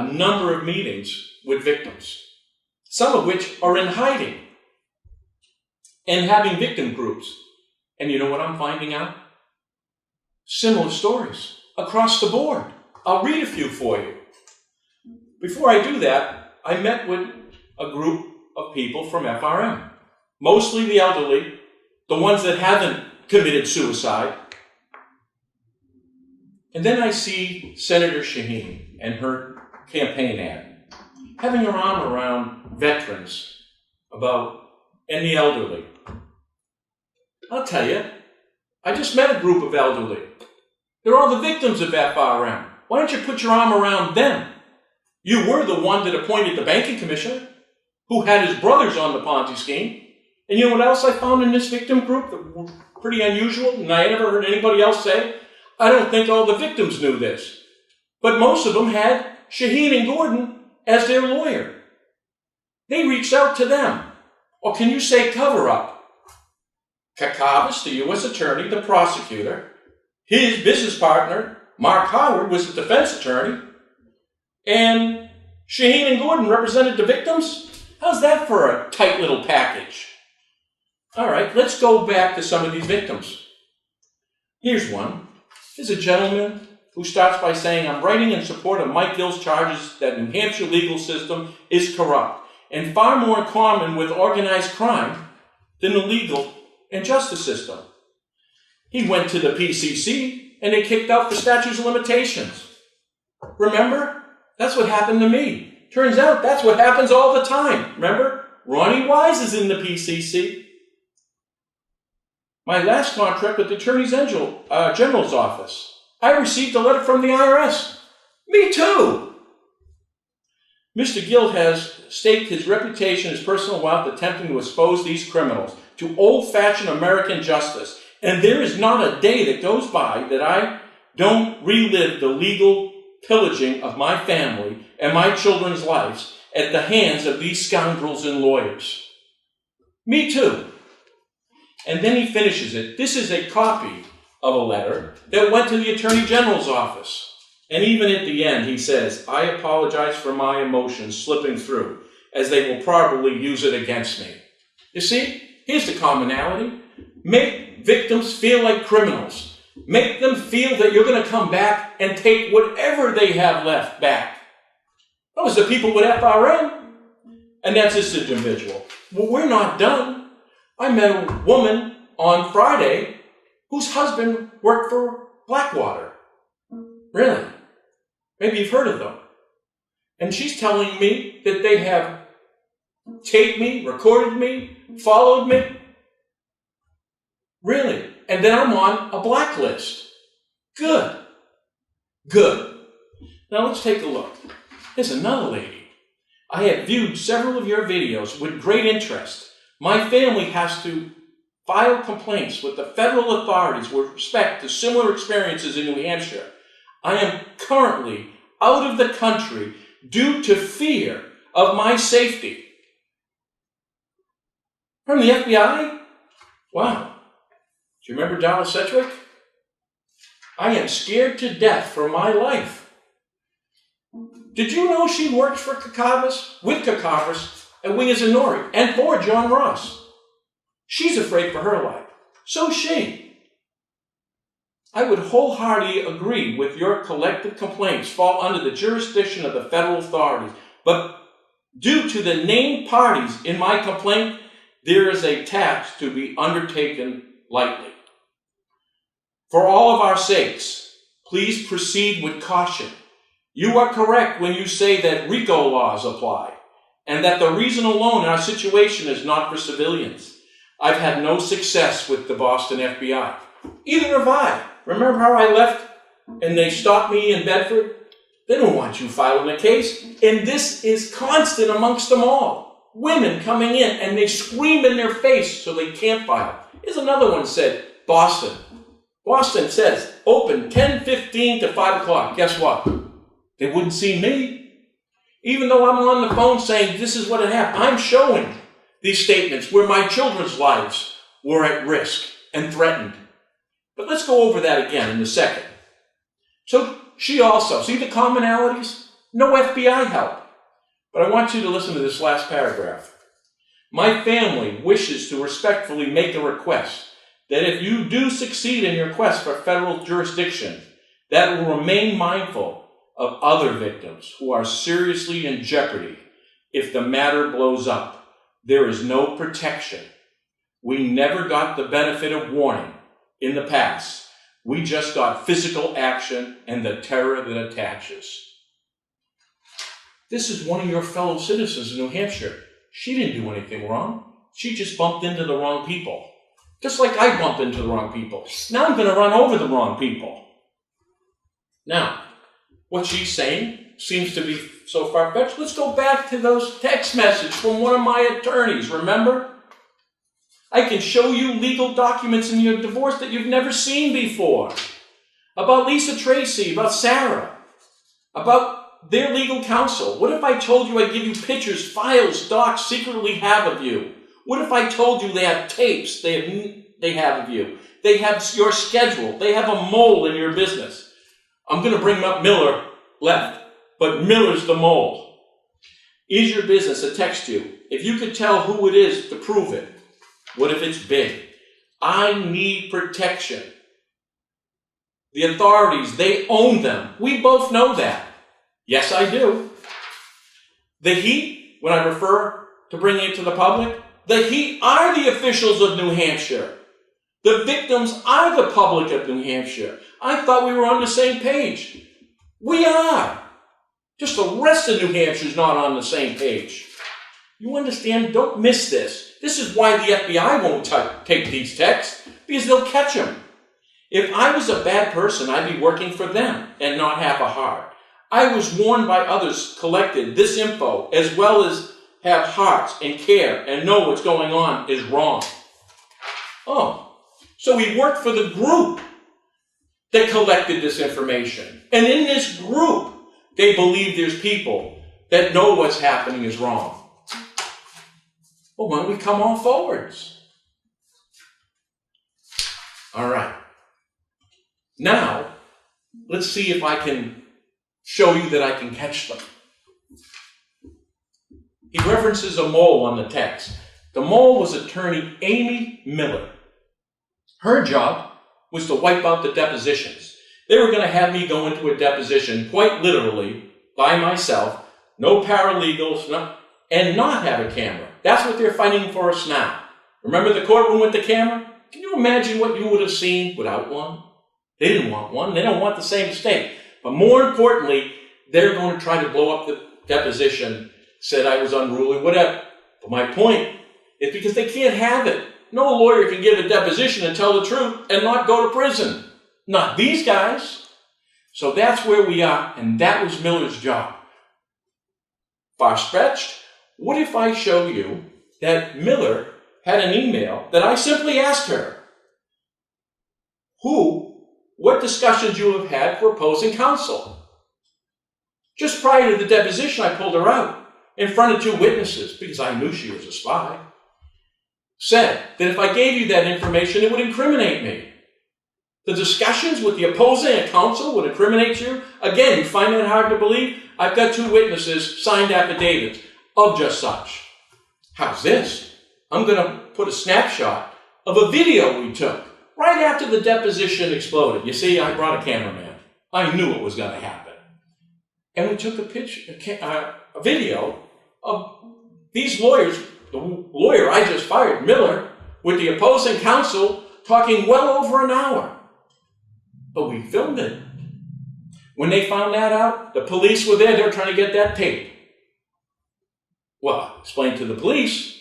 a number of meetings with victims, some of which are in hiding, and having victim groups. And you know what I'm finding out? Similar stories across the board. I'll read a few for you. Before I do that, I met with a group of people from FRM, mostly the elderly, the ones that haven't committed suicide. And then I see Senator Shaheen and her campaign ad, having her arm around veterans and the elderly. I'll tell you, I just met a group of elderly. They're all the victims of FRM. Why don't you put your arm around them? You were the one that appointed the banking commissioner, who had his brothers on the Ponzi scheme. And you know what else I found in this victim group that were pretty unusual, and I never heard anybody else say? I don't think all the victims knew this, but most of them had Shaheen and Gordon as their lawyer. They reached out to them. Or can you say cover-up? Kakavas, the U.S. attorney, the prosecutor, his business partner, Mark Howard, was the defense attorney, and Shaheen and Gordon represented the victims? How's that for a tight little package? All right, let's go back to some of these victims. Here's one. Here's a gentleman who starts by saying, I'm writing in support of Mike Gill's charges that New Hampshire legal system is corrupt and far more common with organized crime than the legal and justice system. He went to the PCC and they kicked out for statutes of limitations. Remember? That's what happened to me. Turns out that's what happens all the time. Remember? Ronnie Wise is in the PCC. My last contract with the Attorney General's office, I received a letter from the IRS. Me too. Mr. Gill has staked his reputation, his personal wealth, attempting to expose these criminals to old-fashioned American justice. And there is not a day that goes by that I don't relive the legal pillaging of my family and my children's lives at the hands of these scoundrels and lawyers. Me too. And then he finishes it. This is a copy of a letter that went to the Attorney General's office. And even at the end, he says, I apologize for my emotions slipping through, as they will probably use it against me. You see, here's the commonality. Make victims feel like criminals. Make them feel that you're going to come back and take whatever they have left back. That was the people with FRM. And that's this individual. Well, we're not done. I met a woman on Friday whose husband worked for Blackwater. Really? Maybe you've heard of them. And she's telling me that they have taped me, recorded me, followed me. Really? And then I'm on a blacklist. Good. Good. Now let's take a look. There's another lady. I have viewed several of your videos with great interest. My family has to file complaints with the federal authorities with respect to similar experiences in New Hampshire. I am currently out of the country due to fear of my safety. From the FBI? Wow. Do you remember Donna Sedgwick? I am scared to death for my life. Did you know she works for Kakavas, with Kakavas, at Wingers and Norrie, and for John Ross? She's afraid for her life. So is she. I would wholeheartedly agree with your collective complaints fall under the jurisdiction of the federal authorities, but due to the named parties in my complaint, there is a task to be undertaken lightly. For all of our sakes, please proceed with caution. You are correct when you say that RICO laws apply, and that the reason alone our situation is not for civilians. I've had no success with the Boston FBI. Either have I. Remember how I left and they stopped me in Bedford? They don't want you filing a case. And this is constant amongst them all. Women coming in and they scream in their face so they can't file. Here's another one said, Boston. Boston says, open 10:15 to 5 o'clock. Guess what? They wouldn't see me. Even though I'm on the phone saying this is what had happened, I'm showing these statements where my children's lives were at risk and threatened. But let's go over that again in a second. So she also, see the commonalities? No FBI help. But I want you to listen to this last paragraph. My family wishes to respectfully make a request that if you do succeed in your quest for federal jurisdiction, that will remain mindful of other victims who are seriously in jeopardy if the matter blows up. There is no protection. We never got the benefit of warning in the past. We just got physical action and the terror that attaches. This is one of your fellow citizens in New Hampshire. She didn't do anything wrong. She just bumped into the wrong people. Just like I bumped into the wrong people. Now I'm going to run over the wrong people. Now, what she's saying seems to be so far-fetched. Let's go back to those text messages from one of my attorneys, remember? I can show you legal documents in your divorce that you've never seen before. About Lisa Tracy, about Sarah, about their legal counsel. What if I told you I'd give you pictures, files, docs secretly have of you? What if I told you they have tapes they have of you? They have your schedule. They have a mole in your business. I'm going to bring up Miller left, but Miller's the mole. Is your business a text you? If you could tell who it is to prove it, what if it's big? I need protection. The authorities, they own them. We both know that. Yes, I do. The Heat, when I refer to bringing it to the public, the Heat are the officials of New Hampshire. The victims are the public of New Hampshire. I thought we were on the same page. We are. Just the rest of New Hampshire's not on the same page. You understand? Don't miss this. This is why the FBI won't take these texts, because they'll catch them. If I was a bad person, I'd be working for them and not have a heart. I was warned by others, collected this info, as well as have hearts and care and know what's going on is wrong. Oh, so he worked for the group that collected this information. And in this group, they believe there's people that know what's happening is wrong. Well, why don't we come on forwards? All right. Now, let's see if I can show you that I can catch them. He references a mole on the text. The mole was attorney Amy Miller. Her job was to wipe out the depositions. They were going to have me go into a deposition, quite literally, by myself, no paralegals, and not have a camera. That's what they're fighting for us now. Remember the courtroom with the camera? Can you imagine what you would have seen without one? They didn't want one. They don't want the same mistake. But more importantly, they're going to try to blow up the deposition, said I was unruly, whatever. But my point is because they can't have it. No lawyer can give a deposition and tell the truth and not go to prison. Not these guys. So that's where we are, and that was Miller's job. Far-stretched? What if I show you that Miller had an email that I simply asked her, what discussions you have had for opposing counsel? Just prior to the deposition, I pulled her out in front of two witnesses, because I knew she was a spy, said that if I gave you that information, it would incriminate me. The discussions with the opposing counsel would incriminate you? Again, you find that hard to believe? I've got two witnesses, signed affidavits of just such. How's this? I'm going to put a snapshot of a video we took right after the deposition exploded. You see, I brought a cameraman. I knew it was going to happen. And we took a video of these lawyers, the lawyer I just fired, Miller, with the opposing counsel talking well over an hour. But we filmed it. When they found that out, the police were there. They were trying to get that tape. Well, I explained to the police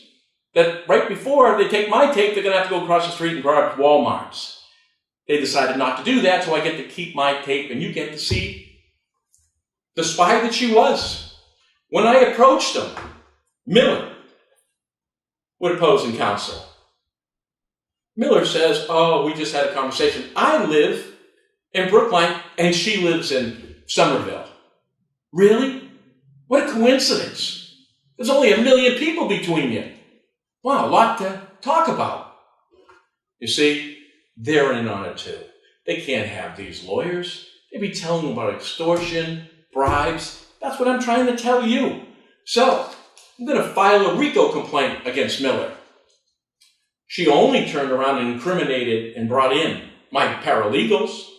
that right before they take my tape, they're going to have to go across the street and grab Walmart's. They decided not to do that, so I get to keep my tape, and you get to see the spy that she was. When I approached them, Miller with opposing counsel. Miller says, oh, we just had a conversation. I live in Brookline, and she lives in Somerville. Really? What a coincidence. There's only 1 million people between you. Wow, a lot to talk about. You see, they're in on it too. They can't have these lawyers. They'd be telling them about extortion, bribes, That's what I'm trying to tell you. So, I'm going to file a RICO complaint against Miller. She only turned around and incriminated and brought in my paralegals.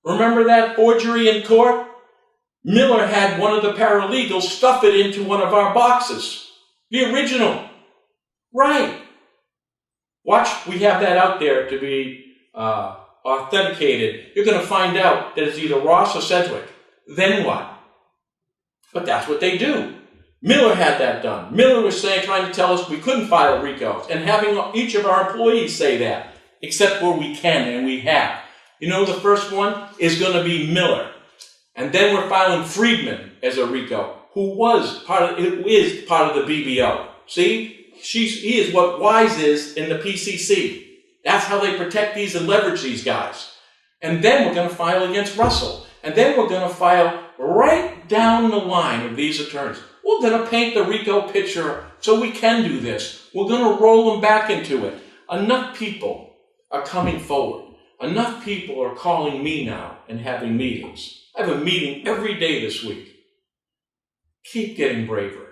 Remember that forgery in court? Miller had one of the paralegals stuff it into one of our boxes. The original. Right. Watch, we have that out there to be authenticated. You're going to find out that it's either Ross or Sedgwick. Then what? But that's what they do. Miller had that done. Miller was trying to tell us we couldn't file RICOs, and having each of our employees say that, except where we can, and we have. You know, the first one is going to be Miller. And then we're filing Friedman as a RICO, who is part of the BBO. See? He is what Wise is in the PCC. That's how they protect these and leverage these guys. And then we're going to file against Russell. And then we're going to file right down the line of these attorneys. We're going to paint the RICO picture so we can do this. We're going to roll them back into it. Enough people are coming forward. Enough people are calling me now and having meetings. I have a meeting every day this week. Keep getting braver.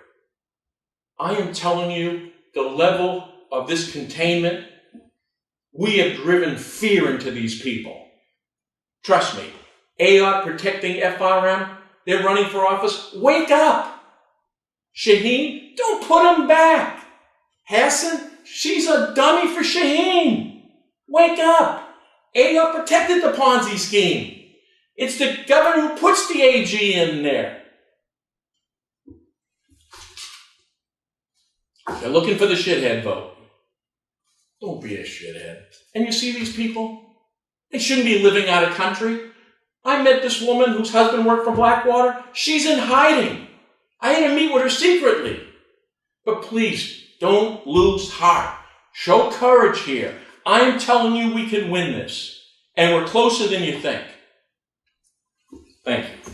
I am telling you, the level of this containment, we have driven fear into these people. Trust me, AOT protecting FRM, they're running for office. Wake up! Shaheen, don't put him back. Hassan, she's a dummy for Shaheen. Wake up! AOT protected the Ponzi scheme. It's the governor who puts the AG in there. They're looking for the shithead vote. Don't be a shithead. And you see these people? They shouldn't be living out of country. I met this woman whose husband worked for Blackwater. She's in hiding. I had to meet with her secretly. But please, don't lose heart. Show courage here. I am telling you we can win this. And we're closer than you think. Thank you.